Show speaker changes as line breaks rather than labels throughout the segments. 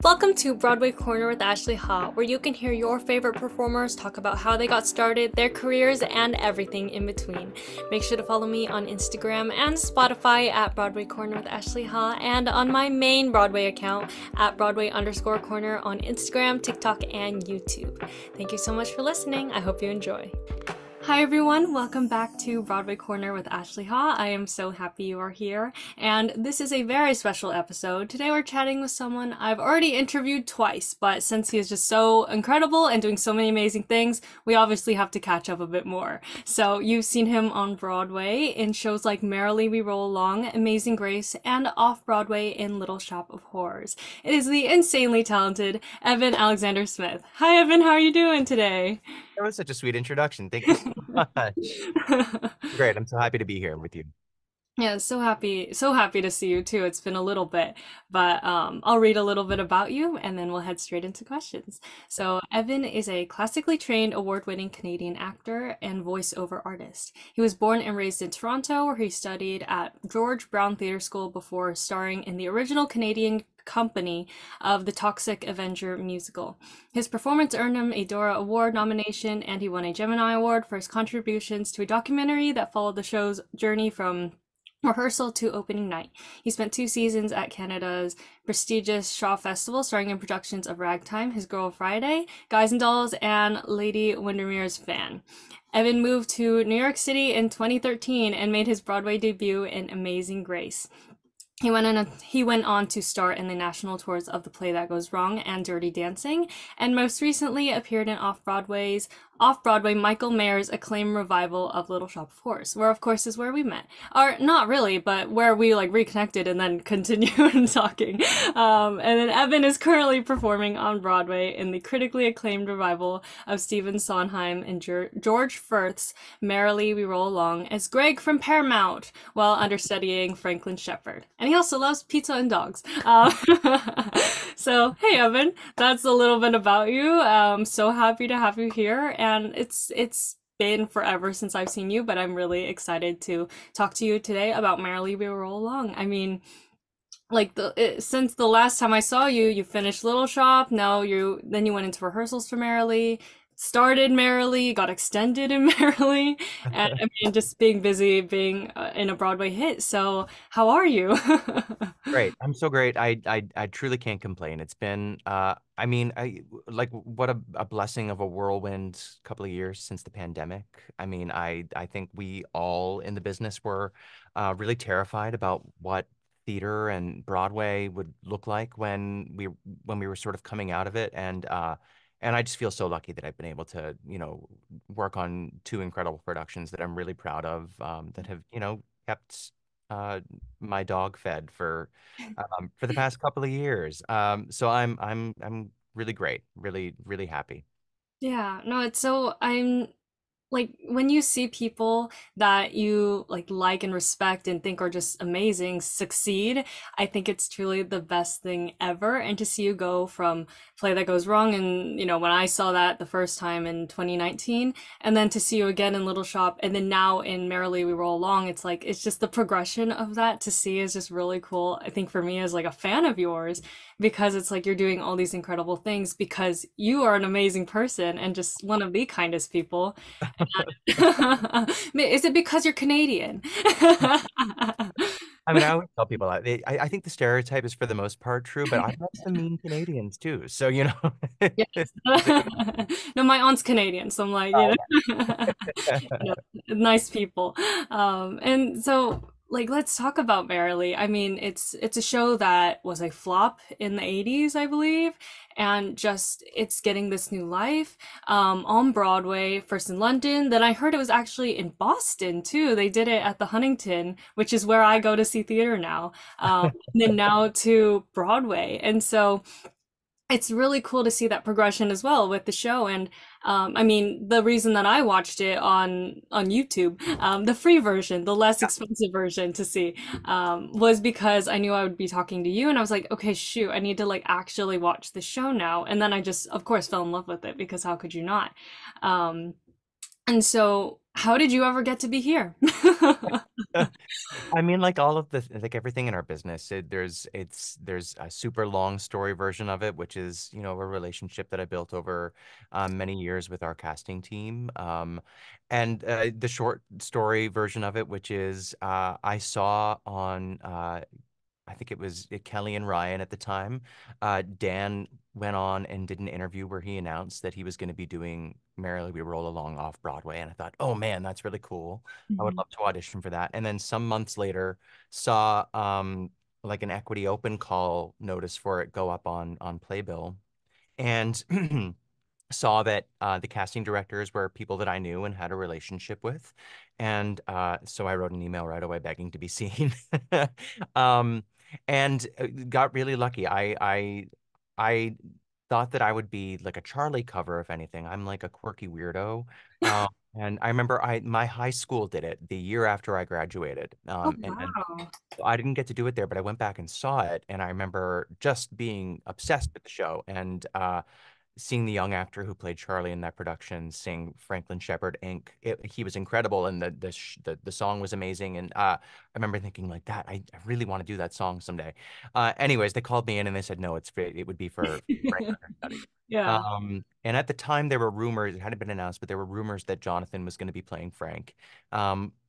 Welcome to Broadway Corner with Ashley Ha, where you can hear your favorite performers talk about how they got started, their careers, and everything in between. Make sure to follow me on Instagram and Spotify at Broadway Corner with Ashley Ha, and on my main Broadway account at Broadway_Corner on Instagram, TikTok, and YouTube. Thank you so much for listening. I hope you enjoy. Hi everyone, welcome back to Broadway Corner with Ashley Ha. I am so happy you are here, and this is a very special episode. Today we're chatting with someone I've already interviewed twice, but since he is just so incredible and doing so many amazing things, we obviously have to catch up a bit more. So you've seen him on Broadway in shows like Merrily We Roll Along, Amazing Grace, and Off-Broadway in Little Shop of Horrors. It is the insanely talented Evan Alexander Smith. Hi Evan, how are you doing today?
That was such a sweet introduction. Thank you so much. Great. I'm so happy to be here with you.
Yeah, so happy to see you too. It's been a little bit, but I'll read a little bit about you and then we'll head straight into questions. So, Evan is a classically trained, award-winning Canadian actor and voiceover artist. He was born and raised in Toronto, where he studied at George Brown Theatre School before starring in the original Canadian company of the Toxic Avenger Musical. His performance earned him a Dora Award nomination, and he won a Gemini Award for his contributions to a documentary that followed the show's journey from rehearsal to opening night. He spent 2 seasons at Canada's prestigious Shaw Festival, starring in productions of Ragtime, His Girl Friday, Guys and Dolls, and Lady Windermere's Fan. Evan moved to New York City in 2013 and made his Broadway debut in Amazing Grace. He went on to star in the national tours of The Play That Goes Wrong and Dirty Dancing, and most recently appeared in Off-Broadway Michael Mayer's acclaimed revival of Little Shop of Horrors, where of course is where we met. Or not really, but where we reconnected and then continued talking. And then Evan is currently performing on Broadway in the critically acclaimed revival of Stephen Sondheim and George Firth's Merrily We Roll Along as Greg from Paramount, while understudying Franklin Shepard. And he also loves pizza and dogs. So, hey Evan, that's a little bit about you. I'm so happy to have you here, and it's been forever since I've seen you, but I'm really excited to talk to you today about Merrily We Roll Along. I mean, since the last time I saw you, you finished Little Shop. Now then you went into rehearsals for Merrily, started Merrily, got extended in Merrily, and I mean, just being busy, being in a Broadway hit. So, how are you?
Great. I'm so great. I truly can't complain. It's been I mean, I like what a blessing of a whirlwind couple of years since the pandemic. I mean, I think we all in the business were really terrified about what theater and Broadway would look like when we were sort of coming out of it, and I just feel so lucky that I've been able to, work on two incredible productions that I'm really proud of, that have, kept my dog fed for the past couple of years. So I'm really great, really really happy.
Yeah, no, it's so I'm when you see people that you like and respect and think are just amazing succeed, I think it's truly the best thing ever. And to see you go from Play That Goes Wrong, and when I saw that the first time in 2019, and then to see you again in Little Shop, and then now in Merrily We Roll Along, it's just the progression of that to see is just really cool. I think for me as a fan of yours, because it's you're doing all these incredible things because you are an amazing person and just one of the kindest people. Is it because you're Canadian?
I mean, I always tell people I think the stereotype is for the most part true, but I've met some mean Canadians too. So,
Yes. No, my aunt's Canadian, so I'm
Oh,
you know, nice people. And so let's talk about Merrily. I mean, it's a show that was a flop in the 80s, I believe, and just it's getting this new life on Broadway, first in London, then I heard it was actually in Boston too. They did it at the Huntington, which is where I go to see theater now. And then now to Broadway. And so it's really cool to see that progression as well with the show. And I mean, the reason that I watched it on YouTube, the free version, the less expensive version to see, was because I knew I would be talking to you, and I was like, okay, shoot, I need to actually watch the show now. And then I just, of course, fell in love with it because how could you not? And so How did you ever get to be here?
I mean, like all of the like everything in our business, there's a super long story version of it, which is, a relationship that I built over many years with our casting team. And the short story version of it, which is I saw on I think it was Kelly and Ryan at the time. Dan went on and did an interview where he announced that he was going to be doing Merrily We Roll Along off Broadway. And I thought, oh man, that's really cool. I would
Mhm.
love to audition for that. And then some months later, saw like an equity open call notice for it go up on Playbill. And saw that the casting directors were people that I knew and had a relationship with. And so I wrote an email right away begging to be seen. Um, and got really lucky. I thought that I would be like a Charlie cover, if anything. I'm like a quirky weirdo. And I remember my high school did it the year after I graduated.
Oh,
And
wow.
I didn't get to do it there, but I went back and saw it, and I remember just being obsessed with the show. And seeing the young actor who played Charlie in that production sing Franklin Shepard Inc. He was incredible, and the song was amazing. And I remember thinking like that, I really want to do that song someday. Anyways, they called me in and they said no, it would be for Frank understudy.
Yeah.
And at the time there were rumors, it hadn't been announced, but there were rumors that Jonathan was going to be playing Frank,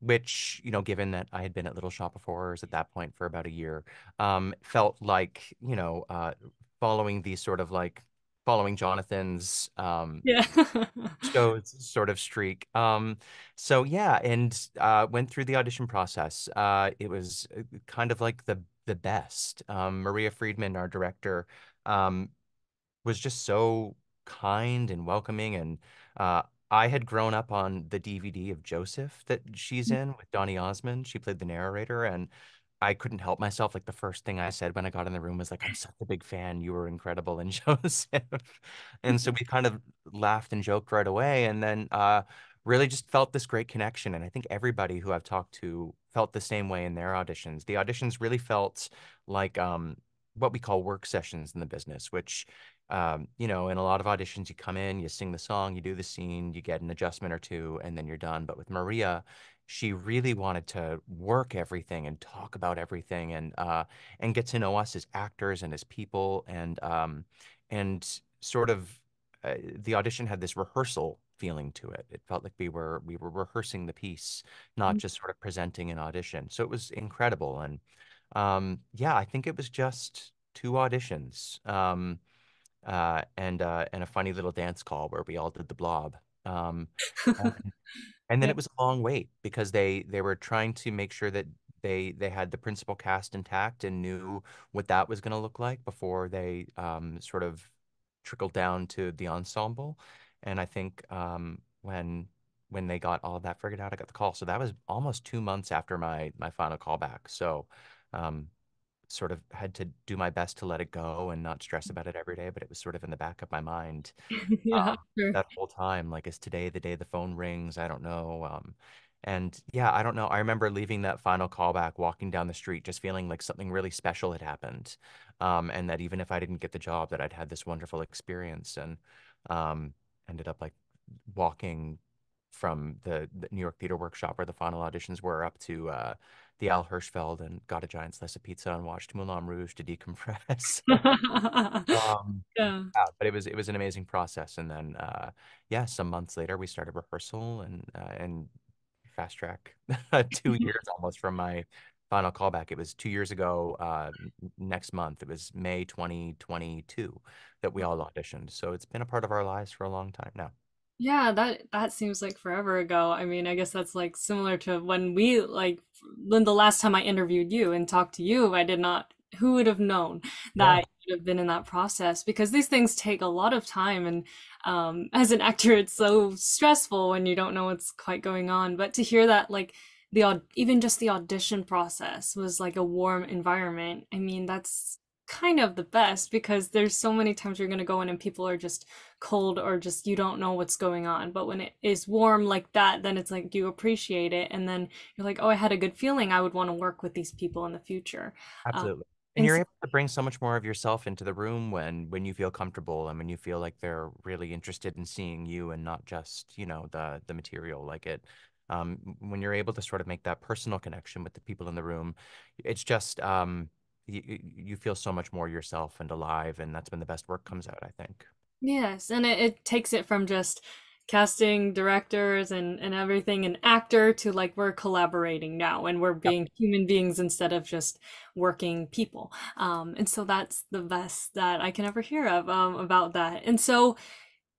which, given that I had been at Little Shop of Horrors at that point for about a year, felt like, following these sort of like following Jonathan's
Yeah.
show's sort of streak. So yeah, and went through the audition process. It was kind of like the best. Maria Friedman, our director, um, was just so kind and welcoming. And uh, I had grown up on the DVD of Joseph that she's in with Donny Osmond. She played the narrator, and I couldn't help myself. Like the first thing I said when I got in the room was like, "I'm such a big fan. You were incredible in Joseph." And so we kind of laughed and joked right away, and then really just felt this great connection. And I think everybody who I've talked to felt the same way in their auditions. The auditions really felt like what we call work sessions in the business, which in a lot of auditions, you come in, you sing the song, you do the scene, you get an adjustment or two, and then you're done. But with Maria, she really wanted to work everything and talk about everything, and get to know us as actors and as people, and sort of the audition had this rehearsal feeling to it. It felt like we were rehearsing the piece, not just sort of presenting an audition. So it was incredible. And yeah, I think it was just two auditions. And a funny little dance call where we all did the blob. Um, and then
Yeah.
it was a long wait because they were trying to make sure that they had the principal cast intact and knew what that was going to look like before they sort of trickled down to the ensemble. And I think when they got all of that figured out, I got the call. So that was almost 2 months after my final callback. So um, sort of had to do my best to let it go and not stress about it every day, but it was sort of in the back of my mind
Yeah, sure.
that whole time. Like, is today the day the phone rings? I don't know. And yeah, I don't know. I remember leaving that final callback, walking down the street, just feeling like something really special had happened. And that even if I didn't get the job, that I'd had this wonderful experience, and um, ended up like walking from the New York Theater Workshop where the final auditions were up to the Al Hirschfeld and got a giant slice of pizza and watched Moulin Rouge to decompress. Um,
Yeah.
yeah, but it was an amazing process. And then yeah, some months later we started rehearsal and fast track 2 years almost from my final callback. It was 2 years ago next month. It was May 2022 that we all auditioned. So it's been a part of our lives for a long time now.
Yeah, that seems like forever ago. I mean, I guess that's like similar to when we like when the last time I interviewed you and talked to you, I did not, who would have known
Yeah,
that you would have been in that process because these things take a lot of time and as an actor it's so stressful when you don't know what's quite going on. But to hear that like even just the audition process was like a warm environment. I mean, that's kind of the best because there's so many times you're going to go in and people are just cold or just you don't know what's going on. But when it is warm like that, then it's like you appreciate it. And then you're like, oh, I had a good feeling. I would want to work with these people in the future. Um,
absolutely. And
and
you're
so,
able to bring so much more of yourself into the room when you feel comfortable and when you feel like they're really interested in seeing you and not just, the material. Like it. When you're able to sort of make that personal connection with the people in the room, it's just you feel so much more yourself and alive, and that's when the best work comes out, I think.
Yes, and it takes it from just casting directors and everything, an actor, to like we're collaborating now and we're
Yep.
being human beings instead of just working people. And so that's the best that I can ever hear of about that. And so,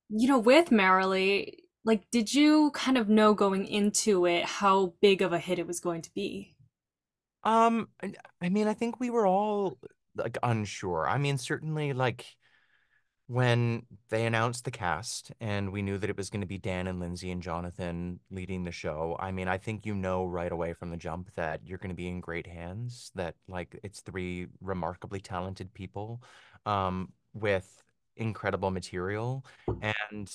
with Merrily, like, did you kind of know going into it how big of a hit it was going to be?
I mean, I think we were all like unsure. I mean, certainly like when they announced the cast and we knew that it was going to be Dan and Lindsay and Jonathan leading the show, I mean, I think you know right away from the jump that you're going to be in great hands, that like it's three remarkably talented people with incredible material. And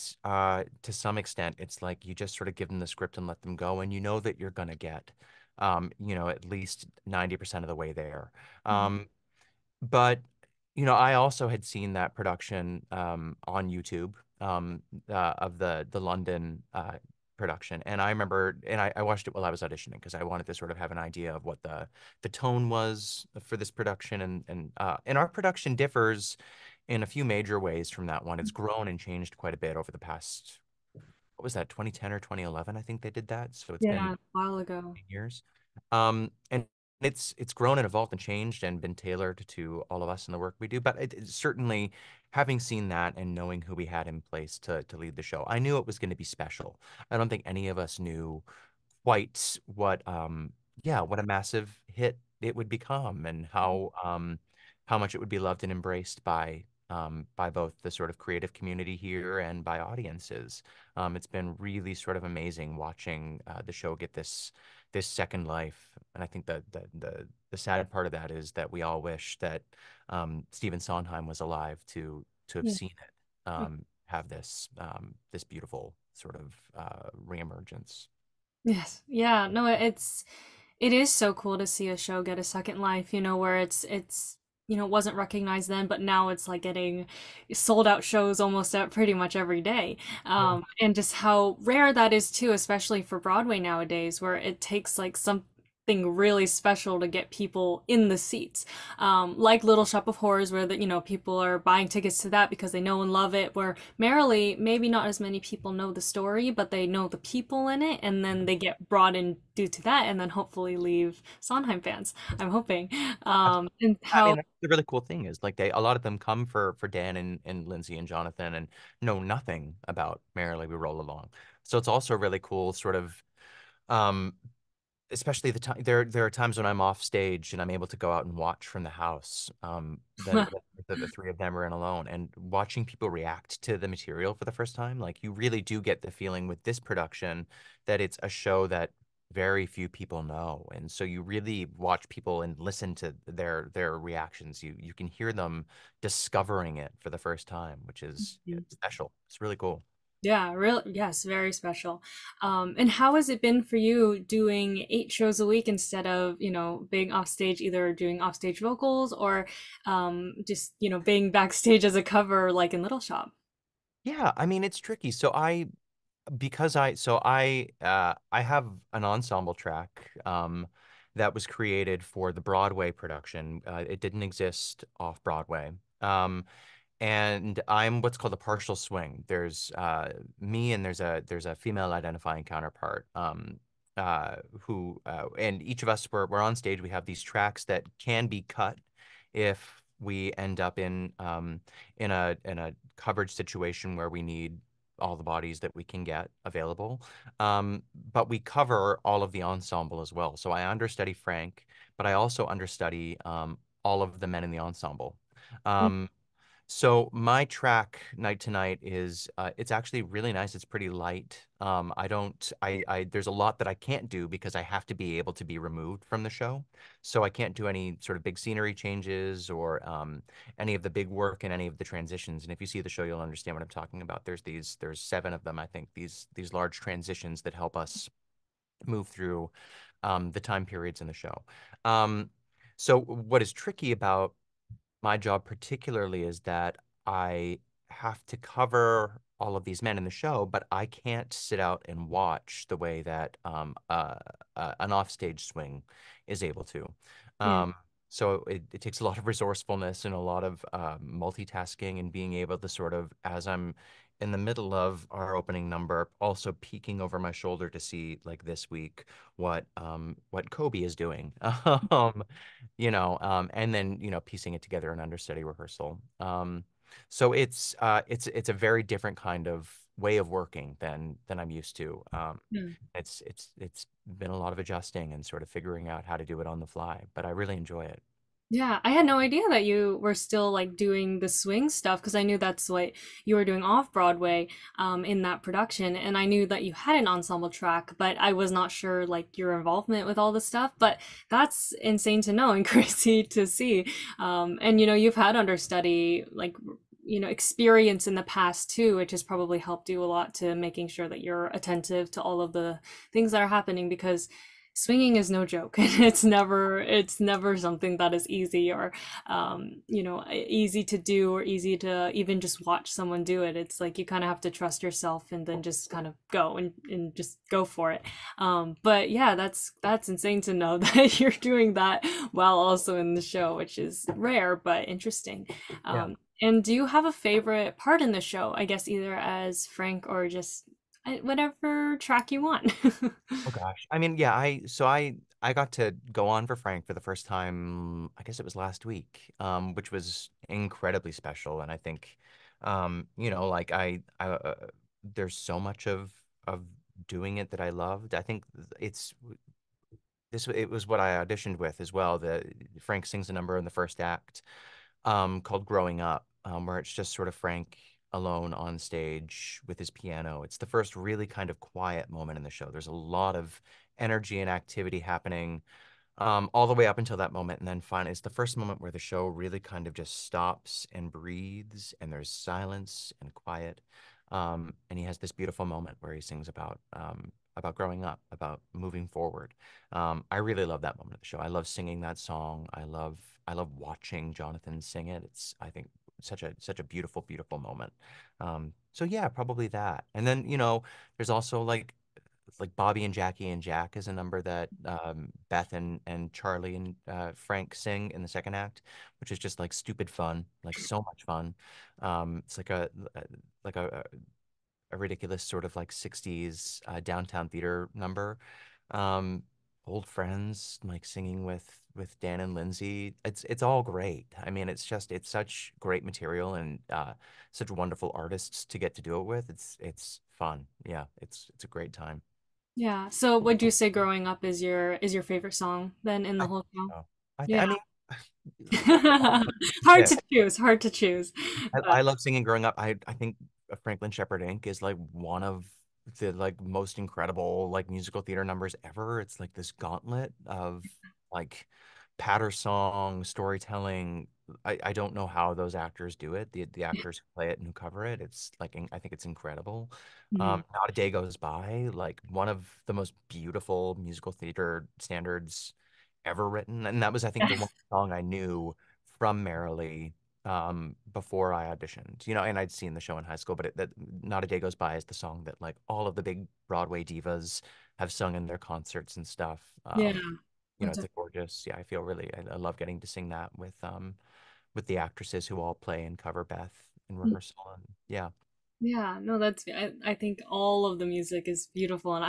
to some extent, it's like you just sort of give them the script and let them go, and you know that you're going to get, at least 90% of the way there. Um, but I also had seen that production on YouTube of the London production, and I remember, and I watched it while I was auditioning because I wanted to sort of have an idea of what the tone was for this production, and our production differs in a few major ways from that one. It's grown and changed quite a bit over the past, what was that, 2010 or 2011? I think they did that, so it's been
Yeah, a while ago.
years. And it's grown and evolved and changed and been tailored to all of us in the work we do. But it certainly, having seen that and knowing who we had in place to lead the show, I knew it was going to be special. I don't think any of us knew quite what a massive hit it would become, and how much it would be loved and embraced by both the sort of creative community here and by audiences. It's been really sort of amazing watching the show get this second life. And I think that the sad part of that is that we all wish that Stephen Sondheim was alive to have
Yeah.
seen it have this beautiful sort of reemergence.
Yes. Yeah. No, it is so cool to see a show get a second life, where it's wasn't recognized then, but now it's like getting sold out shows almost at pretty much every day.
Yeah.
And just how rare that is too, especially for Broadway nowadays, where it takes like something really special to get people in the seats. Like Little Shop of Horrors, where people are buying tickets to that because they know and love it. Where Merrily, maybe not as many people know the story, but they know the people in it, and then they get brought in due to that, and then hopefully leave Sondheim fans. I'm hoping. And
I mean,
how
that's the really cool thing is like a lot of them come for Dan and Lindsay and Jonathan and know nothing about Merrily We Roll Along. So it's also really cool, sort of, um, especially there are times when I'm off stage and I'm able to go out and watch from the house. The three of them are in alone, and watching people react to the material for the first time, like you really do get the feeling with this production that it's a show that very few people know, and so you really watch people and listen to their reactions. You can hear them discovering it for the first time, which is special. It's really cool.
Yeah, real yes, very special. And how has it been for you doing 8 shows a week instead of, being off stage, either doing offstage vocals or just, being backstage as a cover like in Little Shop?
Yeah, I mean it's tricky. I have an ensemble track that was created for the Broadway production. It didn't exist off Broadway. And I'm what's called a partial swing. There's me, and there's a female identifying counterpart who and each of us, we're on stage. We have these tracks that can be cut if we end up in a coverage situation where we need all the bodies that we can get available. But we cover all of the ensemble as well. So I understudy Frank, but I also understudy all of the men in the ensemble. Um, so my track night to night is it's actually really nice. It's pretty light. I don't I there's a lot that I can't do because I have to be able to be removed from the show. So I can't do any sort of big scenery changes or any of the big work and any of the transitions. And if you see the show, you'll understand what I'm talking about. There's seven of them, I think, these large transitions that help us move through the time periods in the show. Um, so what is tricky about my job particularly is that I have to cover all of these men in the show, but I can't sit out and watch the way that an offstage swing is able to.
Yeah.
Um, so it takes a lot of resourcefulness and a lot of multitasking and being able to sort of, as I'm in the middle of our opening number, also peeking over my shoulder to see, like this week, what Kobe is doing. And then, piecing it together in understudy rehearsal. So it's a very different kind of way of working than I'm used to. It's been a lot of adjusting and sort of figuring out how to do it on the fly, but I really enjoy it.
Yeah, I had no idea that you were still like doing the swing stuff because I knew that's what you were doing off Broadway in that production, and I knew that you had an ensemble track, but I was not sure like your involvement with all the stuff. But that's insane to know and crazy to see. And you've had understudy like experience in the past too, which has probably helped you a lot to making sure that you're attentive to all of the things that are happening because swinging is no joke. It's never something that is easy or easy to do or easy to even just watch someone do it. It's like you kind of have to trust yourself and then just kind of go and just go for it. But yeah, that's insane to know that you're doing that while also in the show, which is rare but interesting.
Yeah.
And do you have a favorite part in the show? I guess either as Frank or just whatever track you want.
Oh gosh. I mean, yeah, I got to go on for Frank for the first time, I guess it was last week, which was incredibly special. And I think, like there's so much of doing it that I loved. I think it was what I auditioned with as well. The Frank sings a number in the first act, called Growing Up, where it's just sort of Frank alone on stage with his piano. It's the first really kind of quiet moment in the show. There's a lot of energy and activity happening, all the way up until that moment. And then finally, it's the first moment where the show really kind of just stops and breathes, and there's silence and quiet. And he has this beautiful moment where he sings about growing up, about moving forward. I really love that moment of the show. I love singing that song. I love watching Jonathan sing it. It's, I think, such a beautiful, beautiful moment. So yeah, probably that. And then, there's also like Bobby and Jackie and Jack is a number that Beth and Charlie and Frank sing in the second act, which is just like stupid fun, like so much fun. It's like a ridiculous sort of like 60s downtown theater number. Um, Old friends, like singing with Dan and Lindsay. It's all great. I mean, it's such great material and such wonderful artists to get to do it with. It's fun. Yeah, it's a great time.
Yeah. So would you say Growing Up is your favorite song then in
I
the
think
whole show?
so.
Yeah.
I mean,
Hard
yeah,
to choose, hard to choose. But
I love singing growing up. I think Franklin Shepard Inc. is like one of the like most incredible like musical theater numbers ever. It's like this gauntlet of like patter song, storytelling. I don't know how those actors do it. The actors who play it and who cover it. It's like I think it's incredible.
Mhm.
Not a Day Goes By, like one of the most beautiful musical theater standards ever written. And that was, I think, the one song I knew from Merrily before I auditioned, and I'd seen the show in high school, but that Not a Day Goes By is the song that like all of the big Broadway divas have sung in their concerts and stuff.
Yeah.
It's a gorgeous, yeah, I love getting to sing that with the actresses who all play and cover Beth in rehearsal. And yeah.
Yeah, no, I think all of the music is beautiful and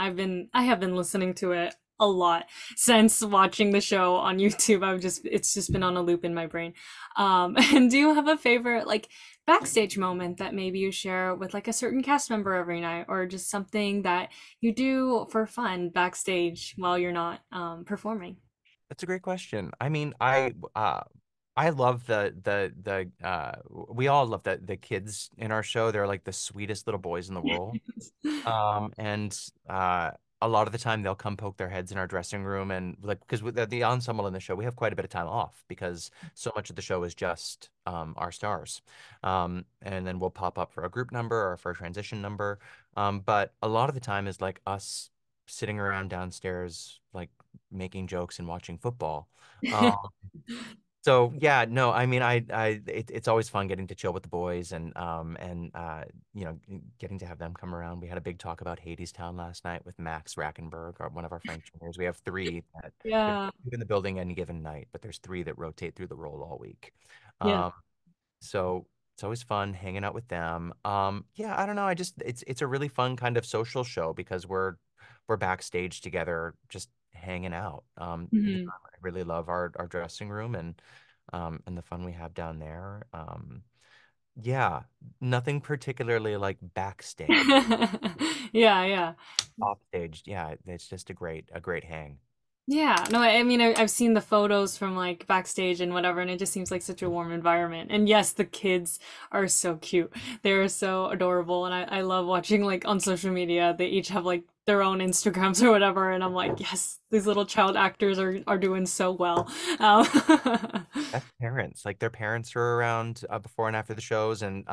I have been listening to it a lot since watching the show on YouTube. It's just been on a loop in my brain. And do you have a favorite like backstage moment that maybe you share with like a certain cast member every night or just something that you do for fun backstage while you're not performing?
That's a great question. I mean, I love we all love the kids in our show. They're like the sweetest little boys in the world. And a lot of the time they'll come poke their heads in our dressing room and like because with the ensemble in the show, we have quite a bit of time off because so much of the show is just our stars. And then we'll pop up for a group number or for a transition number. But a lot of the time is like us sitting around downstairs, like making jokes and watching football. Um, So yeah, no, I mean, it's always fun getting to chill with the boys and you know, getting to have them come around. We had a big talk about Hadestown last night with Max Rackenberg, one of our French juniors. We have three that there's
Yeah.
two in the building any given night, but there's three that rotate through the role all week.
Yeah.
Um, so it's always fun hanging out with them. Yeah, I don't know. I just it's a really fun kind of social show because we're backstage together, just hanging out. You
Mhm.
know, I really love our dressing room and the fun we have down there. Yeah, nothing particularly like backstage.
Yeah, yeah.
Offstage, yeah, it's just a great hang.
Yeah, no, I mean, I've seen the photos from like backstage and whatever, and it just seems like such a warm environment. And yes, the kids are so cute. They're so adorable. And I love watching like on social media, they each have like their own Instagrams or whatever. And I'm like, yes, these little child actors are doing so well.
That's parents. Like their parents are around before and after the shows, and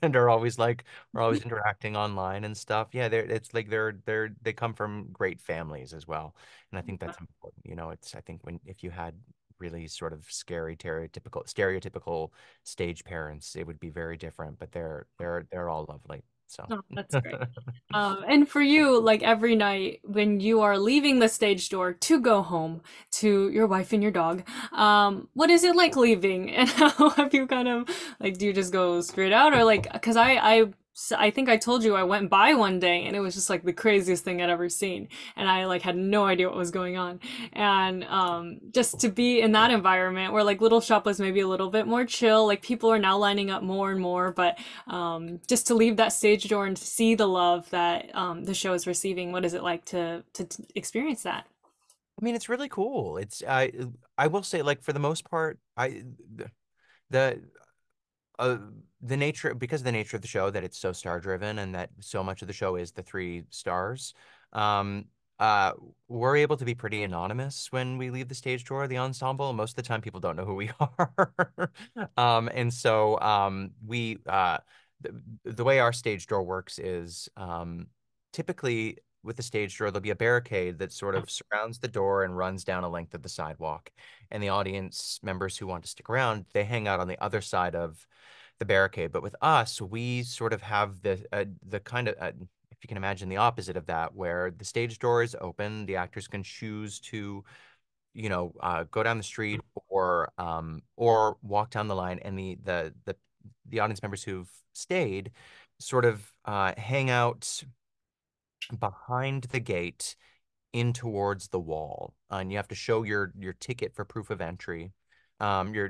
and are always like we're always interacting online and stuff. Yeah, it's like they come from great families as well, and I think that's important. You know, it's I think when if you had really sort of scary, stereotypical stage parents, it would be very different. But they're all lovely. So.
Oh, that's great. And for you, like every night when you are leaving the stage door to go home to your wife and your dog, what is it like leaving? And how have you kind of like, do you just go straight out or like, because I think I told you I went by one day and it was just like the craziest thing I'd ever seen. And I like had no idea what was going on. And just to be in that environment where like Little Shop was maybe a little bit more chill, like people are now lining up more and more, but just to leave that stage door and to see the love that the show is receiving, what is it like to experience that?
I mean, it's really cool. I will say, like for the most part, the uh, the nature because of the nature of the show that it's so star driven and that so much of the show is the three stars. Um, uh, we're able to be pretty anonymous when we leave the stage door of the ensemble. Most of the time, people don't know who we are. And so the way our stage door works is typically with the stage door, there'll be a barricade that sort of surrounds the door and runs down a length of the sidewalk. And the audience members who want to stick around, they hang out on the other side of the barricade. But with us, we sort of have the kind of if you can imagine the opposite of that, where the stage door is open, the actors can choose to, you know, go down the street or walk down the line, and the audience members who've stayed sort of hang out behind the gate in towards the wall, and you have to show your ticket for proof of entry, your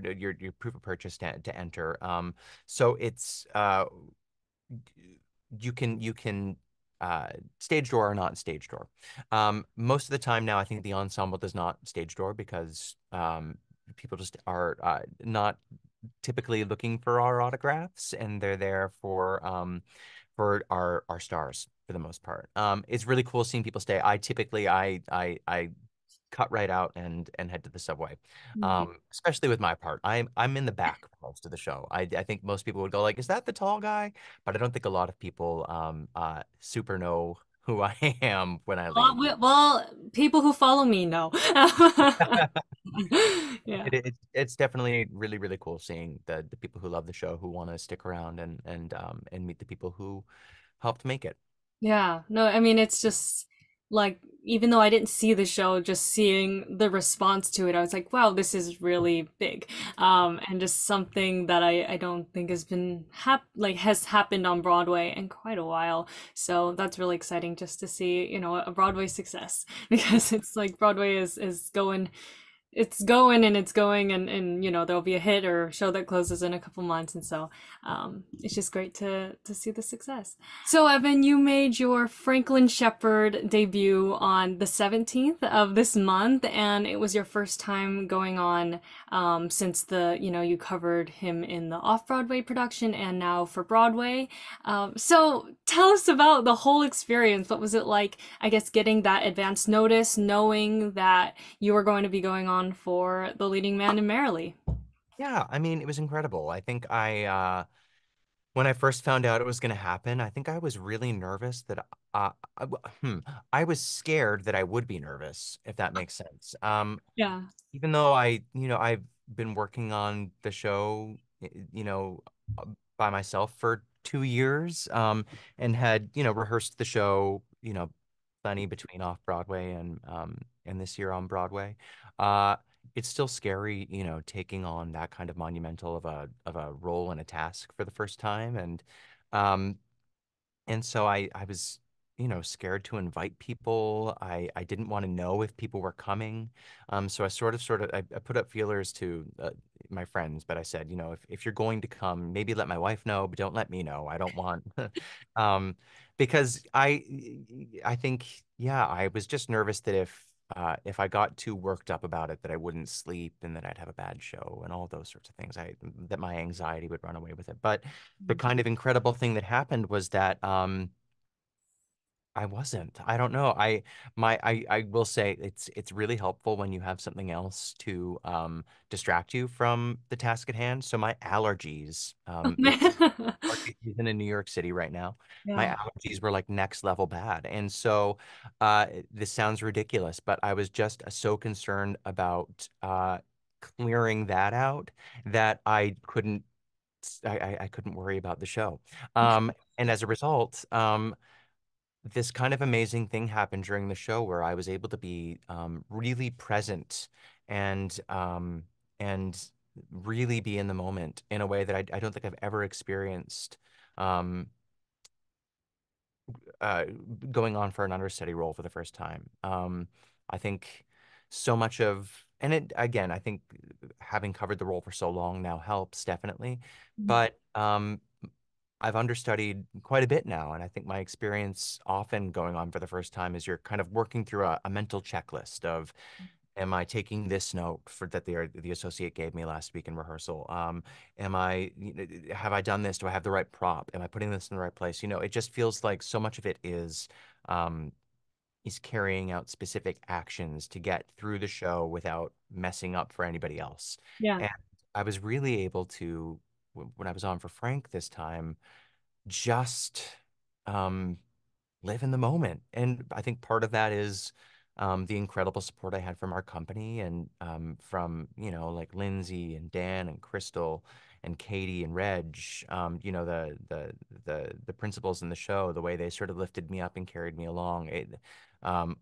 proof of purchase to enter. So it's you can stage door or not stage door. Most of the time now, I think the ensemble does not stage door because people just are not typically looking for our autographs, and they're there for our stars for the most part. It's really cool seeing people stay. I typically I cut right out and head to the subway. Especially with my part. I'm in the back for most of the show. I think most people would go like, "Is that the tall guy?" But I don't think a lot of people super know who I am when I leave.
Well, people who follow me know. Yeah.
It's definitely really cool seeing the people who love the show who want to stick around and meet the people who helped make it.
Yeah, no, I mean, it's just like, even though I didn't see the show, just seeing the response to it, I was like, wow, this is really big. And just something that I don't think has been has happened on Broadway in quite a while. So that's really exciting just to see, a Broadway success because it's like Broadway is going it's going and it's going and there'll be a hit or a show that closes in a couple months and so it's just great to see the success. So Evan, you made your Franklin Shepard debut on the 17th of this month and it was your first time going on since you covered him in the off-Broadway production and now for Broadway. So tell us about the whole experience. What was it like, I guess, getting that advance notice, knowing that you were going to be going on for the leading man in Merrily?
Yeah, I mean, it was incredible. I think when I first found out it was going to happen, I think I was really nervous that I, I was scared that I would be nervous, if that makes sense.
Yeah.
Even though I've been working on the show, you know, by myself for 2 years, and had, rehearsed the show, plenty between off-Broadway and this year on Broadway. Uh, it's still scary, taking on that kind of monumental of a role and a task for the first time. Um, and so I was, scared to invite people. I didn't want to know if people were coming. So I put up feelers to my friends, but I said, if you're going to come, maybe let my wife know, but don't let me know. I don't want, um, because I think, yeah, I was just nervous that if I got too worked up about it, that I wouldn't sleep and that I'd have a bad show and all those sorts of things. That my anxiety would run away with it. But the kind of incredible thing that happened was that I wasn't. I don't know. I will say it's really helpful when you have something else to distract you from the task at hand. So my allergies,
Oh,
it's
man.
market season in New York City right now. My
Yeah.
allergies were like next level bad. And so this sounds ridiculous, but I was just so concerned about clearing that out that I couldn't worry about the show. And as a result, this kind of amazing thing happened during the show where I was able to be really present and and really be in the moment in a way that I don't think I've ever experienced um, uh, going on for an understudy role for the first time. I think so much of, and it again, I think having covered the role for so long now helps definitely, but I've understudied quite a bit now, and I think my experience often going on for the first time is you're kind of working through a mental checklist of, am I taking this note for that the associate gave me last week in rehearsal? Have I done this? Do I have the right prop? Am I putting this in the right place? It just feels like so much of it um, is carrying out specific actions to get through the show without messing up for anybody else.
Yeah.
And I was really able to, when I was on for Frank this time, just um, live in the moment. And I think part of that is the incredible support I had from our company and from, like Lindsay and Dan and Crystal and Katie and Reg, the principals in the show, the way they sort of lifted me up and carried me along. Um,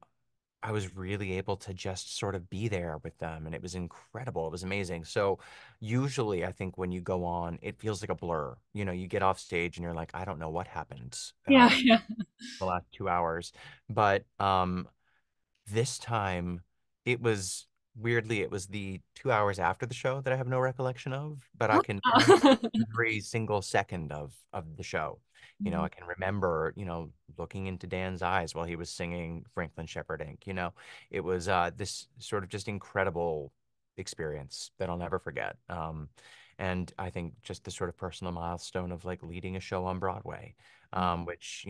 I was really able to just sort of be there with them, and it was incredible. It was amazing. So, usually, I think when you go on, it feels like a blur. You get off stage and you're like, I don't know what happened
Yeah. Yeah.
the last 2 hours. But this time, it was the 2 hours after the show that I have no recollection of, but I can remember
Oh.
every single second of the show. I can remember, looking into Dan's eyes while he was singing Franklin Shepard Inc. It was this sort of just incredible experience that I'll never forget. And I think just the sort of personal milestone of like leading a show on Broadway, which,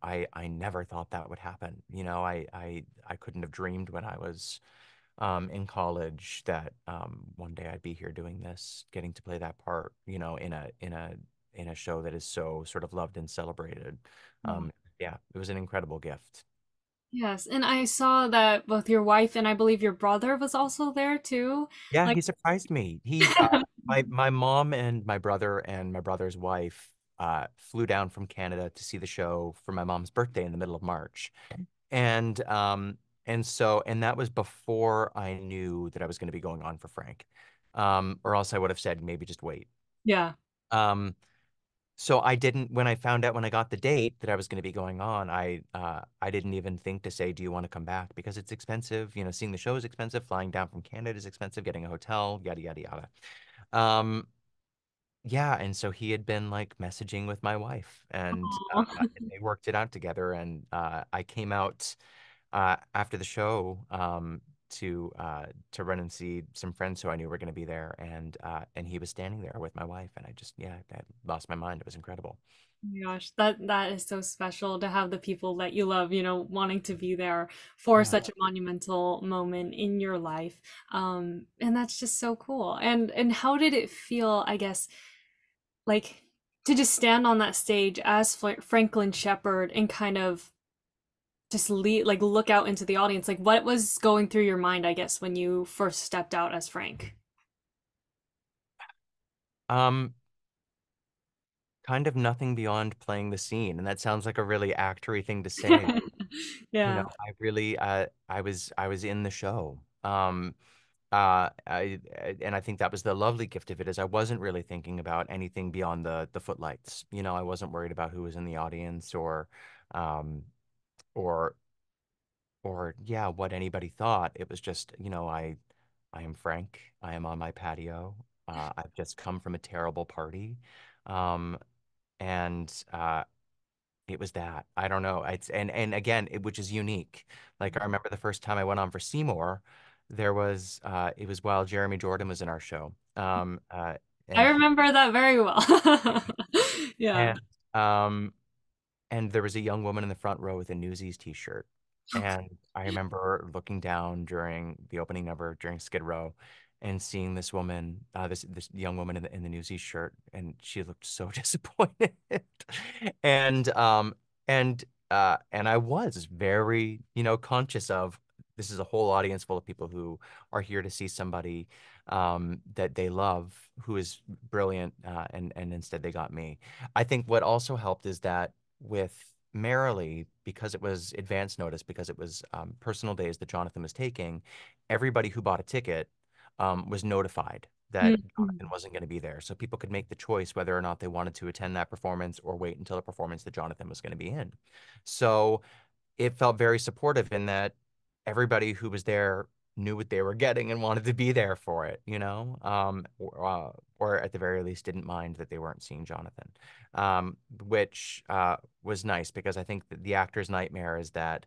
I never thought that would happen. I couldn't have dreamed when I was in college that one day I'd be here doing this, getting to play that part, in a show that is so sort of loved and celebrated.
Yeah.
Yeah, it was an incredible gift.
Yes, and I saw that both your wife and I believe your brother was also there too.
Yeah,
Like,
he surprised me. My mom and my brother's wife flew down from Canada to see the show for my mom's birthday in the middle of March. And and that was before I knew that I was going to be going on for Frank. Or else I would have said maybe just wait.
yeah.
Um, so I didn't when I found out when I got the date that I was going to be going on, I didn't even think to say, do you want to come back? Because it's expensive. Seeing the show is expensive, flying down from Canada is expensive, getting a hotel, yada yada yada. Um, yeah, and so he had been like messaging with my wife, and
Aw.
they worked it out together. And I came out after the show to run and see some friends who I knew were going to be there, and he was standing there with my wife, and I lost my mind. It was incredible.
Oh my gosh, that is so special to have the people that you love, wanting to be there for
Yeah.
such a monumental moment in your life. And that's just so cool. And how did it feel, I guess, like to just stand on that stage as Franklin Shepard and kind of just like look out into the audience? Like what was going through your mind, I guess, when you first stepped out as Frank?
Um, kind of nothing beyond playing the scene, and that sounds like a really actory thing to say. You know,
Yeah.
I was in the show. And I think that was the lovely gift of it is I wasn't really thinking about anything beyond the footlights. You know, I wasn't worried about who was in the audience um or or yeah, what anybody thought. It was just, I am Frank. I am on my patio. I've just come from a terrible party. Um, and it was that. I don't know. It's and again, which is unique. Like I remember the first time I went on for Seymour, it was while Jeremy Jordan was in our show.
I
And he
remember that very well. Yeah.
and um and there was a young woman in the front row with a Newsies t-shirt. And I remember looking down during the opening number during Skid Row and seeing this woman, this young woman in the Newsies shirt, and she looked so disappointed. And and I was very, conscious of this is a whole audience full of people who are here to see somebody that they love who is brilliant, and instead they got me. I think what also helped is that with Merrily, because it was advance notice, because it was personal days that Jonathan was taking, everybody who bought a ticket was notified that
Mhm.
Jonathan wasn't going to be there. So people could make the choice whether or not they wanted to attend that performance or wait until the performance that Jonathan was going to be in. So it felt very supportive in that everybody who was there knew what they were getting and wanted to be there for it, or at the very least didn't mind that they weren't seeing Jonathan, which was nice because I think that the actor's nightmare is that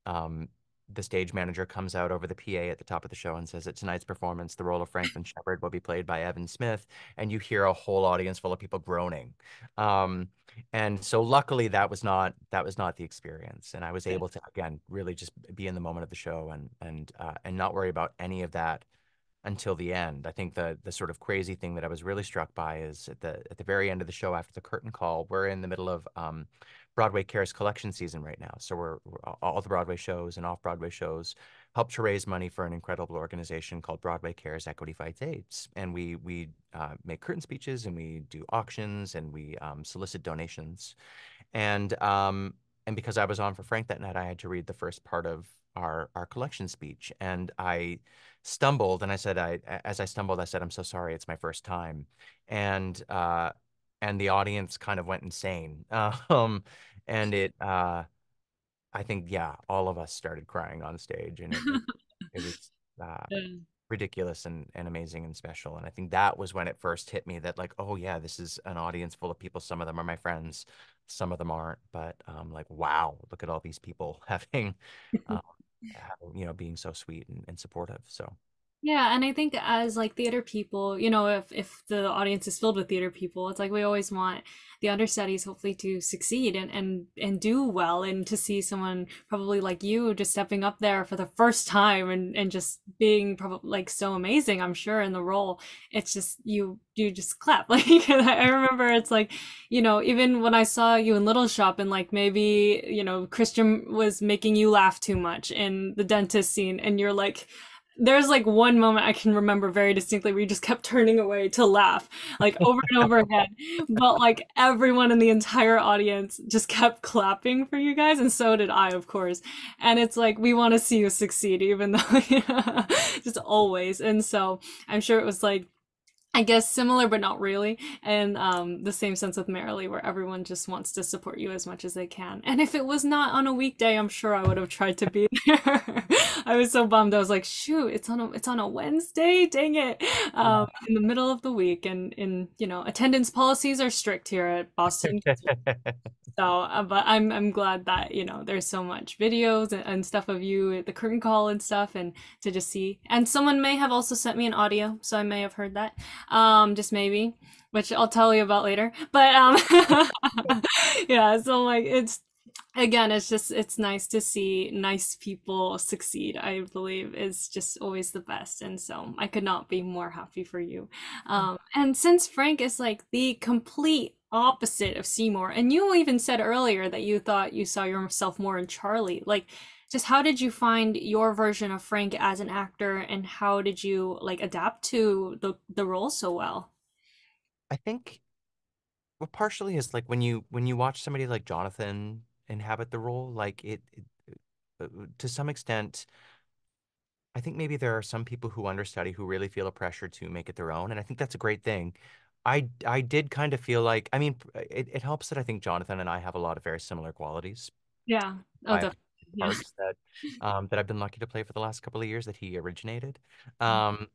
um, the stage manager comes out over the PA at the top of the show and says at tonight's performance, the role of Franklin Shepard will be played by Evan Smith, and you hear a whole audience full of people groaning. Um, and so luckily that was not the experience, and I was able to again really just be in the moment of the show and not worry about any of that until the end. I think the sort of crazy thing that I was really struck by is at the very end of the show after the curtain call, we're in the middle of Broadway Cares collection season right now. So all the Broadway shows and off-Broadway shows help to raise money for an incredible organization called Broadway Cares Equity Fights AIDS. And we make curtain speeches and we do auctions and we solicit donations. And because I was on for Frank that night, I had to read the first part of our collection speech, and I stumbled, and as I stumbled, I said, "I'm so sorry, it's my first time," and uh, and the audience kind of went insane, and I think, yeah, all of us started crying on stage, and it was. Uh,
Yeah.
Ridiculous and amazing and special. And I think that was when it first hit me that like, oh yeah, this is an audience full of people. Some of them are my friends, some of them aren't. But like, wow, look at all these people um, being so sweet and supportive. So
Yeah, and I think as like theater people, if the audience is filled with theater people, it's like we always want the understudies hopefully to succeed and do well, and to see someone probably like you just stepping up there for the first time and just being probably like so amazing, I'm sure, in the role. It's just you just clap. Like I remember it's like, even when I saw you in Little Shop and like maybe, Christian was making you laugh too much in the dentist scene, and you're like, there's like one moment I can remember very distinctly where you just kept turning away to laugh, like over and over again. But like everyone in the entire audience just kept clapping for you guys, and so did I, of course. And it's like we want to see you succeed, even though just always. And so I'm sure it was like, I guess similar but not really, and the same sense with Merrily, where everyone just wants to support you as much as they can. And if it was not on a weekday, I'm sure I would have tried to be there. I was so bummed. I was like, shoot, it's on a Wednesday, dang it, in the middle of the week. And in attendance policies are strict here at Boston. So, but I'm glad that there's so much videos and stuff of you at the curtain call and stuff, and to just see. And someone may have also sent me an audio, so I may have heard that, just maybe, which I'll tell you about later. But yeah. So like it's again, it's nice to see nice people succeed. I believe is just always the best, and so I could not be more happy for you. And since Frank is like the complete opposite of Seymour, and you even said earlier that you thought you saw yourself more in Charlie, like, just how did you find your version of Frank as an actor, and how did you like adapt to the role so well?
I think well, partially is like when you watch somebody like Jonathan inhabit the role, like to some extent, I think maybe there are some people who understudy who really feel a pressure to make it their own, and I think that's a great thing. I did kind of feel like, I mean, it helps that I think Jonathan and I have a lot of very similar qualities.
Yeah. Oh,
I have
definitely. Yeah.
parts that I've been lucky to play for the last couple of years that he originated. Um,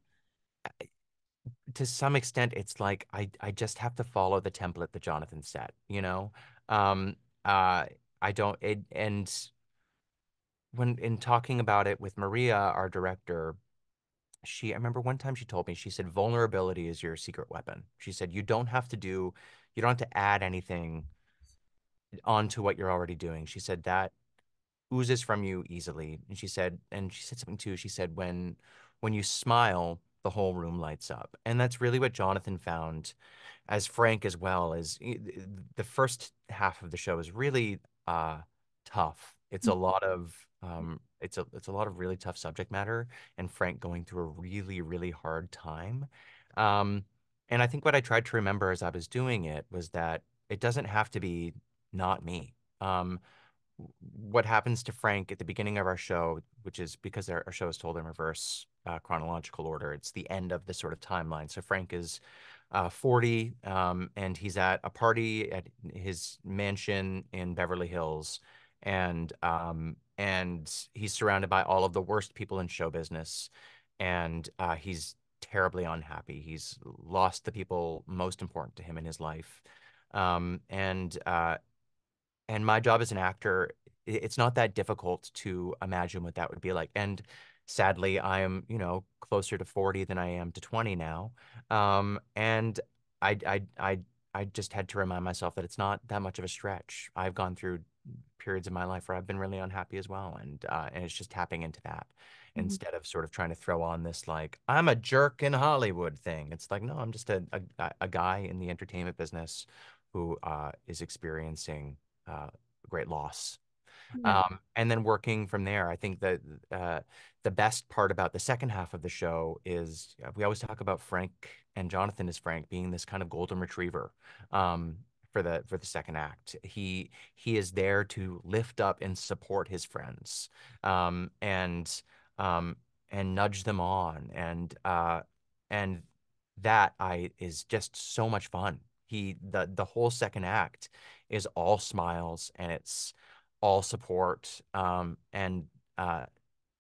to some extent, it's like I just have to follow the template that Jonathan set, you know? Um, uh, I don't it and when in talking about it with Maria, our director, I remember one time she told me, she said, vulnerability is your secret weapon. She said, you don't have to add anything onto what you're already doing. She said that oozes from you easily. And she said something too. She said, when you smile, the whole room lights up. And that's really what Jonathan found as Frank as well. As the first half of the show is really uh tough. It's a lot of really tough subject matter, and Frank going through a really, really hard time. Um, and I think what I tried to remember as I was doing it was that it doesn't have to be not me. What happens to Frank at the beginning of our show, which is because our show is told in reverse chronological order. It's the end of the sort of timeline. So Frank is 40, and he's at a party at his mansion in Beverly Hills, and he's surrounded by all of the worst people in show business, and he's terribly unhappy. He's lost the people most important to him in his life, um, and uh, and my job as an actor, it's not that difficult to imagine what that would be like. And sadly, I am, closer to 40 than I am to 20 now. And I, I, I, I just had to remind myself that it's not that much of a stretch. I've gone through periods of my life where I've been really unhappy as well, and it's just tapping into that
Mhm.
instead of sort of trying to throw on this like I'm a jerk in Hollywood thing. It's like no, I'm just a guy in the entertainment business who is experiencing great loss.
Yeah.
And then working from there, I think that uh, the best part about the second half of the show is we always talk about Frank and Jonathan as Frank being this kind of golden retriever um, for the second act. He is there to lift up and support his friends and um, and nudge them on and that I is just so much fun. The whole second act is all smiles and it's all support. And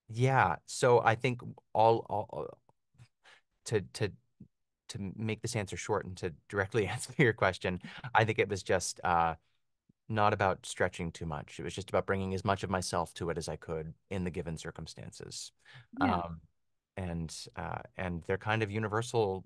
yeah, so I think all to to to make this answer short and to directly answer your question, I think it was just not about stretching too much. It was just about bringing as much of myself to it as I could in the given circumstances.
Yeah.
Um, and they're kind of universal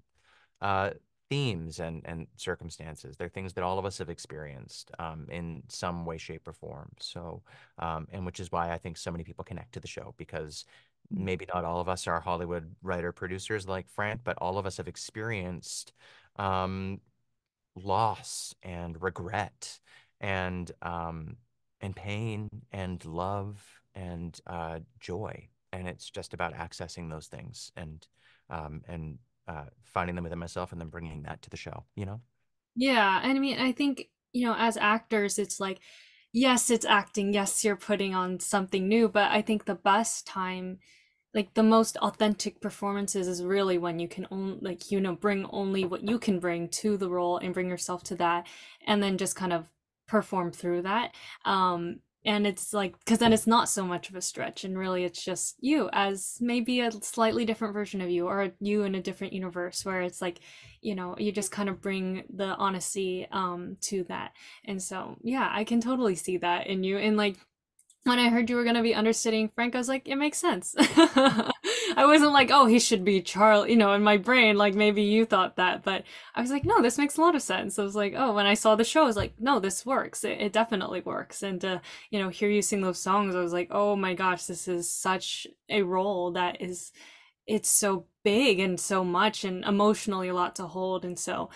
uh, themes and circumstances. They're things that all of us have experienced in some way, shape, or form. So, and which is why I think so many people connect to the show because maybe not all of us are Hollywood writer producers like Frank, but all of us have experienced um, loss and regret and um, and pain and love and joy. And it's just about accessing those things and finding them within myself and then bringing that to the show, you know?
Yeah, and I mean, I think, as actors, it's like, yes, it's acting, yes, you're putting on something new, but I think the best time, like the most authentic performances is really when you can only, like, bring only what you can bring to the role and bring yourself to that, and then just kind of perform through that. And it's like, because then it's not so much of a stretch, and really it's just you as maybe a slightly different version of you, or you in a different universe where it's like, you just kind of bring the honesty to that. And so yeah, I can totally see that in you. And like when I heard you were gonna be understudying Frank, I was like, it makes sense. I wasn't like, oh, he should be Charlie, in my brain, like maybe you thought that, but I was like, no, this makes a lot of sense. I was like, oh, when I saw the show, I was like, no, this works. It definitely works. And to, hear you sing those songs, I was like, oh my gosh, this is such a role that is, it's so big and so much and emotionally a lot to hold. And so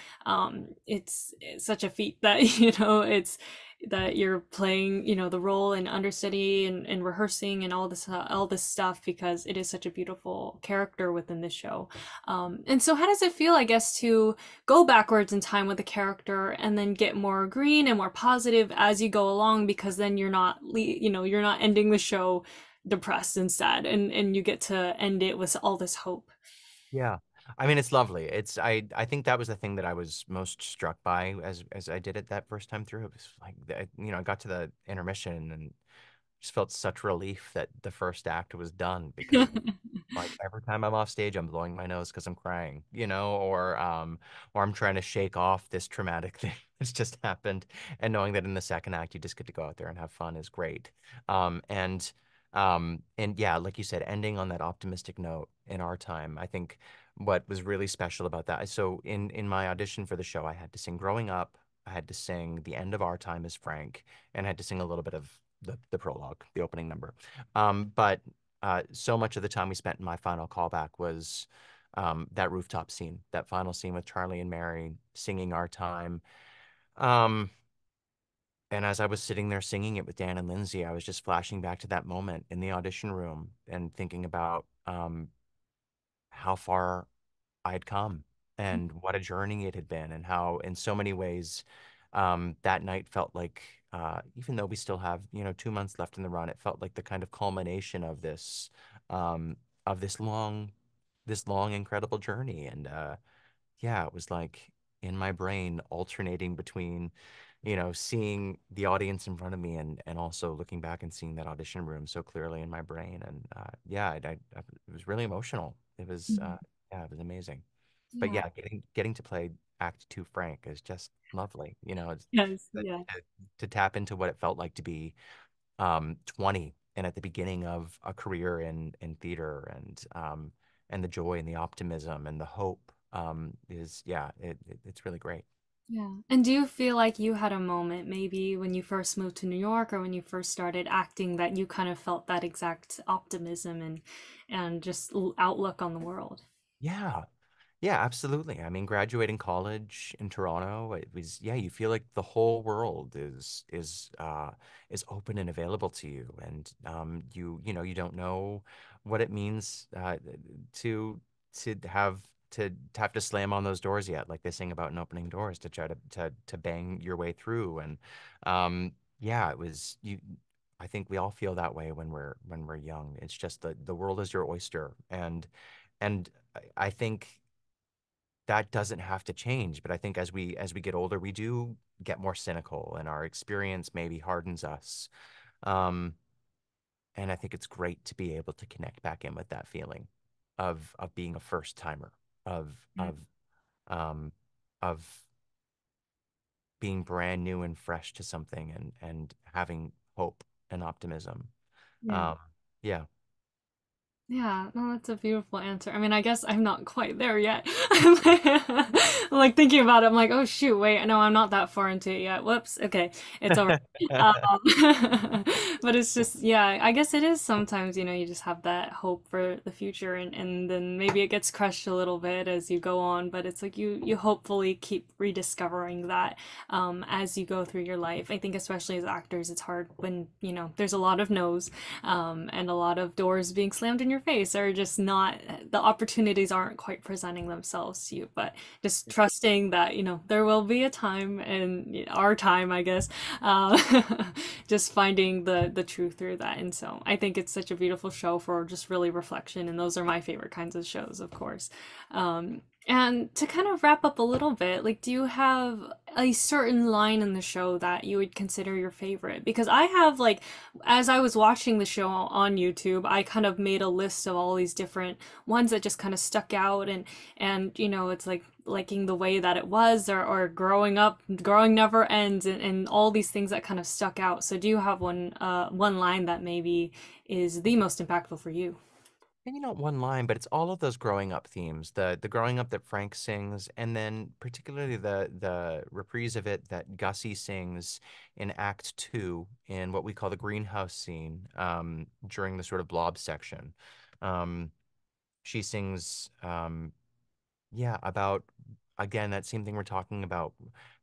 it's such a feat that, it's that you're playing, the role and understudy and rehearsing and all this stuff because it is such a beautiful character within the show. And so how does it feel, I guess, to go backwards in time with the character and then get more green and more positive as you go along, because then you're not ending the show depressed and sad, and you get to end it with all this hope.
Yeah. I mean, it's lovely. I think that was the thing that I was most struck by as I did it that first time through. It was like, I got to the intermission and just felt such relief that the first act was done because like every time I'm off stage, I'm blowing my nose because I'm crying, or I'm trying to shake off this traumatic thing that's just happened, and knowing that in the second act you just get to go out there and have fun is great. And yeah, like you said, ending on that optimistic note in our time, I think what was really special about that. So in my audition for the show, I had to sing "Growing Up," I had to sing "The End of Our Time" as Frank, and I had to sing a little bit of the prologue, the opening number. But so much of the time we spent in my final callback was that rooftop scene, that final scene with Charlie and Mary singing Our Time. Um, and as I was sitting there singing it with Dan and Lindsay, I was just flashing back to that moment in the audition room and thinking about how far I had come and what a journey it had been, and how, in so many ways, that night felt like, even though we still have, 2 months left in the run, it felt like the kind of culmination um, of this long, incredible journey. And yeah, it was like in my brain alternating between, seeing the audience in front of me and also looking back and seeing that audition room so clearly in my brain. And yeah, it was really emotional. Yeah, it was amazing. But
Yeah.
yeah, getting to play Act Two Frank is just lovely.
Yes.
To,
Yeah.
to tap into what it felt like to be 20 and at the beginning of a career in theater, and the joy and the optimism and the hope is yeah, it's really great.
Yeah. And do you feel like you had a moment maybe when you first moved to New York or when you first started acting that you kind of felt that exact optimism and just outlook on the world?
Yeah. Yeah, absolutely. I mean, graduating college in Toronto, it was, yeah, you feel like the whole world is open and available to you, and you don't know what it means to to have have to slam on those doors yet, like they sing about in opening doors, to try to bang your way through. And yeah, it was you. I think we all feel that way when we're young. It's just the world is your oyster, and I think that doesn't have to change. But I think as we get older, we do get more cynical, and our experience maybe hardens us. Um, and I think it's great to be able to connect back in with that feeling of being a first timer, of
Yeah.
of um, of being brand new and fresh to something, and having hope and optimism.
Yeah.
Um, yeah.
Yeah, no, that's a beautiful answer. I mean, I guess I'm not quite there yet. I'm like thinking about it. I'm like, oh shoot, wait, no, I'm not that far into it yet. Whoops. Okay, it's over. Um, but it's just, yeah, I guess it is sometimes, you just have that hope for the future, and then maybe it gets crushed a little bit as you go on. But it's like you hopefully keep rediscovering that as you go through your life. I think especially as actors, it's hard when, there's a lot of no's and a lot of doors being slammed in your face, or just not, the opportunities aren't quite presenting themselves to you. But just trusting that, there will be a time, and our time, I guess, uh, just finding the truth through that. And so I think it's such a beautiful show for just really reflection. And those are my favorite kinds of shows, of course. And to kind of wrap up a little bit, like, do you have a certain line in the show that you would consider your favorite? Because I have, like, as I was watching the show on YouTube, I kind of made a list of all these different ones that just kind of stuck out, and it's like liking the way that it was, or growing up, growing never ends, and all these things that kind of stuck out. So do you have one line that maybe is the most impactful for you?
Maybe not one line, but it's all of those growing up themes. The growing up that Frank sings, and then particularly the reprise of it that Gussie sings in Act Two in what we call the greenhouse scene, during the sort of blob section. Um, she sings, yeah, about, again, that same thing we're talking about,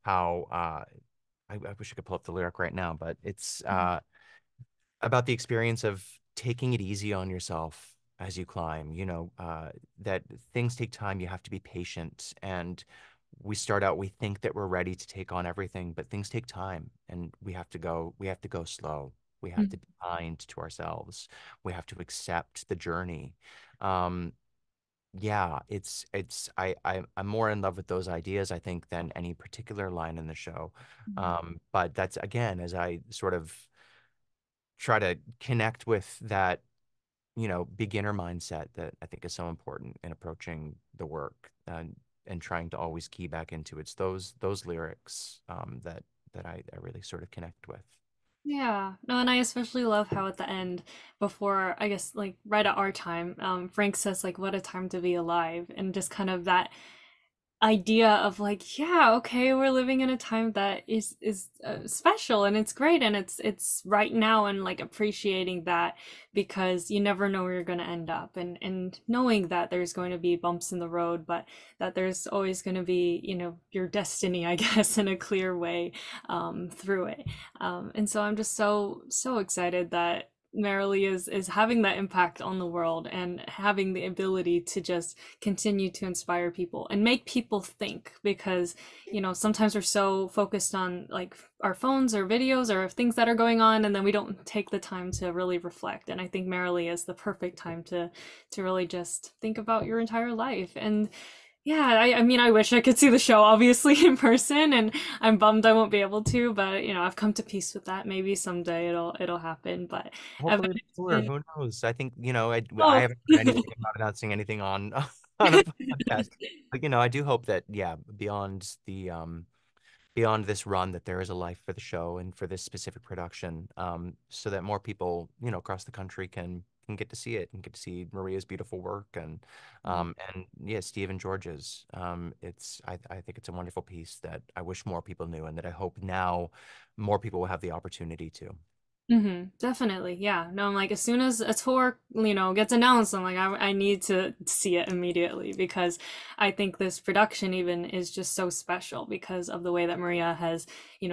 how I wish I could pull up the lyric right now, but it's about the experience of taking it easy on yourself as you climb, that things take time. You have to be patient. And we start out, we think that we're ready to take on everything, but things take time and we have to go slow. We have to be kind to ourselves. We have to accept the journey. Um, yeah, I'm more in love with those ideas, I think, than any particular line in the show. But that's again, as I sort of try to connect with that, beginner mindset that I think is so important in approaching the work and trying to always key back into it's those lyrics that I really sort of connect with.
Yeah, no, and I especially love how at the end, before I guess like right at our time, Frank says like, "What a time to be alive," and just kind of that idea of like, yeah, okay, we're living in a time that is special and it's great and it's right now, and like appreciating that because you never know where you're going to end up, and knowing that there's going to be bumps in the road, but that there's always going to be, your destiny, I guess, in a clear way through it. And so I'm just so excited that Merrily is having that impact on the world and having the ability to just continue to inspire people and make people think, because sometimes we're so focused on like our phones or videos or things that are going on, and then we don't take the time to really reflect. And I think Merrily is the perfect time to really just think about your entire life. And yeah, I mean, I wish I could see the show, obviously, in person, and I'm bummed I won't be able to. But I've come to peace with that. Maybe someday it'll happen. But Evan,
Hopefully it's
it's
cooler.
been
Who knows? I think, I
oh,
haven't heard anything about announcing anything on on a podcast. But I do hope that, yeah, beyond this run, that there is a life for the show and for this specific production, so that more people, across the country can get to see it and get to see Maria's beautiful work and yeah, Steve and George's. I think it's a wonderful piece that I wish more people knew and that I hope now more people will have the opportunity to.
definitely, yeah. No, I'm like, as soon as a tour, gets announced, I'm like, I need to see it immediately, because I think this production even is just so special because of the way that Maria has,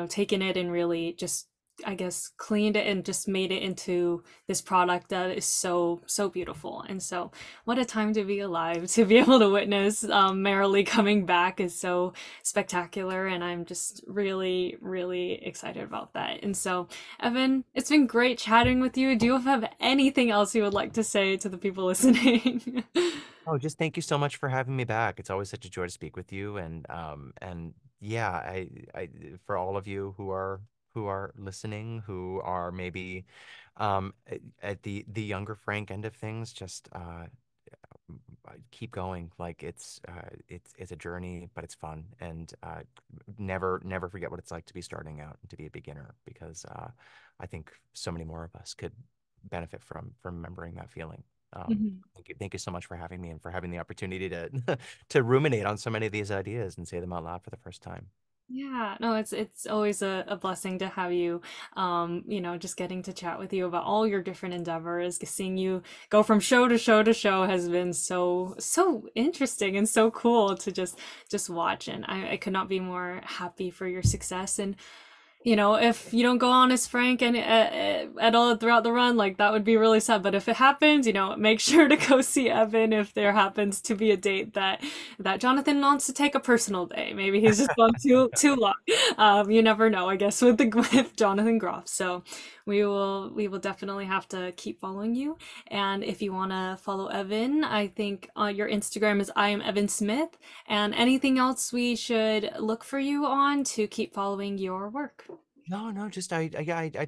taken it and really just, I guess, cleaned it and just made it into this product that is so beautiful. And so, what a time to be alive, to be able to witness Merrily coming back is so spectacular, and I'm just really excited about that. And so, Evan, it's been great chatting with you. Do you have anything else you would like to say to the people listening?
Oh, just thank you so much for having me back. It's always such a joy to speak with you, and yeah, I for all of you who are listening, who are maybe at the younger Frank end of things, just keep going. Like it's a journey, but it's fun, and never forget what it's like to be starting out and to be a beginner, because I think so many more of us could benefit from remembering that feeling.
Mhm.
Thank you so much for having me and for having the opportunity to to ruminate on so many of these ideas and say them out loud for the first time.
Yeah, no, it's always a blessing to have you, just getting to chat with you about all your different endeavors. Seeing you go from show to show to show has been so interesting and so cool to just watch. And I could not be more happy for your success. And if you don't go on as Frank and at all throughout the run, like that would be really sad. But if it happens, make sure to go see Evan if there happens to be a date that Jonathan wants to take a personal day. Maybe he's just gone too long. You never know, I guess, with the with Jonathan Groff. So we will definitely have to keep following you. And if you want to follow Evan, I think your Instagram is I am Evan Smith. And anything else we should look for you on to keep following your work?
No, no, just I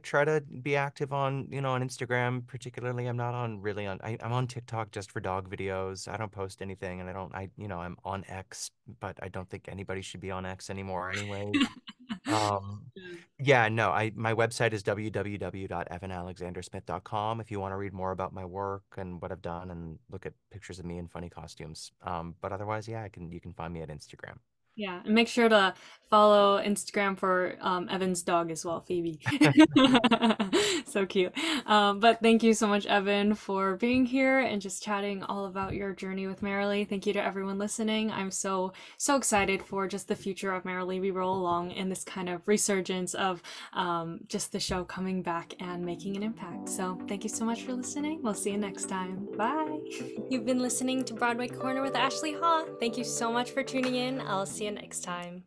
try to be active on, on Instagram particularly. I'm not on really on I'm on TikTok just for dog videos. I don't post anything, and I don't I you know, I'm on X, but I don't think anybody should be on X anymore anyways. Um yeah, no, I my website is www.evanalexandersmith.com if you want to read more about my work and what I've done and look at pictures of me in funny costumes. But otherwise, yeah, you can find me at Instagram.
Yeah, and make sure to follow Instagram for Evan's dog as well, Phoebe. So cute. But thank you so much, Evan, for being here and just chatting all about your journey with Merrily. Thank you to everyone listening. I'm so excited for just the future of Merrily We Roll Along and this kind of resurgence of just the show coming back and making an impact. So thank you so much for listening. We'll see you next time. Bye. You've been listening to Broadway Corner with Ashley Haw. Thank you so much for tuning in. I'll see you next time.